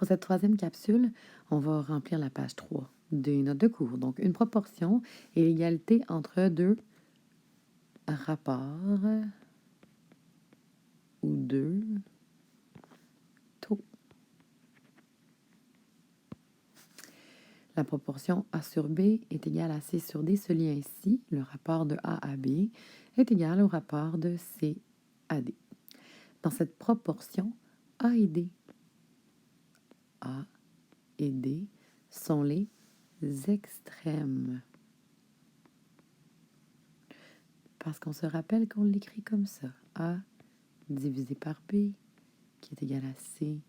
Pour cette troisième capsule, on va remplir la page 3 des notes de cours. Donc, une proportion et l'égalité entre deux rapports ou deux taux. La proportion A sur B est égale à C sur D. Ce lien-ci, le rapport de A à B, est égal au rapport de C à D. Dans cette proportion, A et D sont les extrêmes. Parce qu'on se rappelle qu'on l'écrit comme ça. A divisé par B, qui est égal à C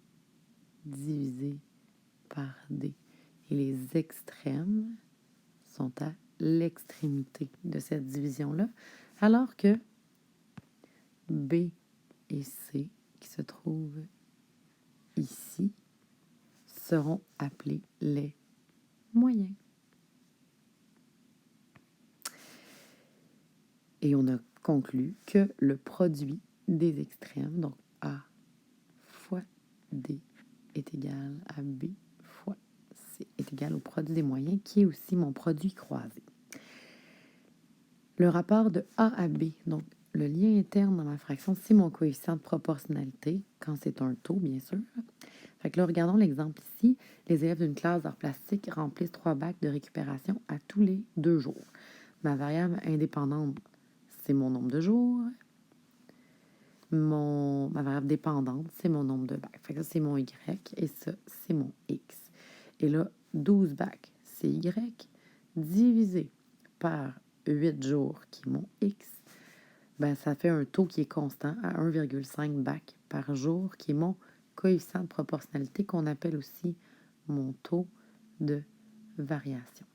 divisé par D. Et les extrêmes sont à l'extrémité de cette division-là, alors que B et C, qui se trouvent ici, seront appelés les moyens. Et on a conclu que le produit des extrêmes, donc A fois D, est égal à B fois C, est égal au produit des moyens, qui est aussi mon produit croisé. Le rapport de A à B, donc le lien interne dans ma fraction, c'est mon coefficient de proportionnalité, quand c'est un taux, bien sûr. Fait que là, regardons l'exemple ici. Les élèves d'une classe d'art plastique remplissent 3 bacs de récupération à tous les 2 jours. Ma variable indépendante, c'est mon nombre de jours. Ma variable dépendante, c'est mon nombre de bacs. Fait que ça, c'est mon Y et ça, c'est mon X. Et là, 12 bacs, c'est Y, divisé par 8 jours, qui est mon X. Ben, ça fait un taux qui est constant à 1,5 bacs par jour, qui est mon coefficient de proportionnalité, qu'on appelle aussi mon taux de variation.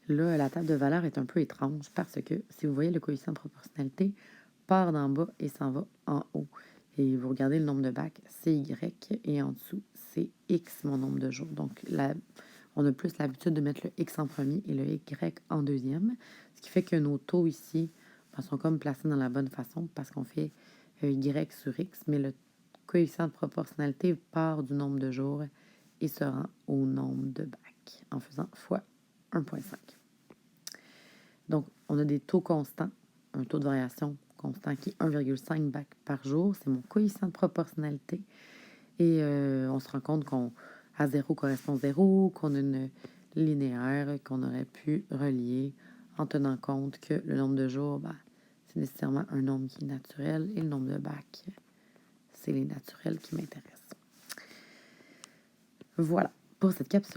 Là, la table de valeurs est un peu étrange parce que, si vous voyez, le coefficient de proportionnalité part d'en bas et s'en va en haut. Et vous regardez le nombre de bacs, c'est Y, et en dessous, c'est X, mon nombre de jours. Donc, on a plus l'habitude de mettre le X en premier et le Y en deuxième, ce qui fait que nos taux ici sont comme placés dans la bonne façon parce qu'on fait Y sur X, mais le coefficient de proportionnalité part du nombre de jours et se rend au nombre de bacs en faisant fois 1,5. Donc, on a des taux constants, un taux de variation constant qui est 1,5 bacs par jour. C'est mon coefficient de proportionnalité. Et on se rend compte qu'à 0 correspond 0, qu'on a une linéaire qu'on aurait pu relier en tenant compte que le nombre de jours, c'est nécessairement un nombre qui est naturel et le nombre de bacs, c'est les naturels qui m'intéressent. Voilà pour cette capsule.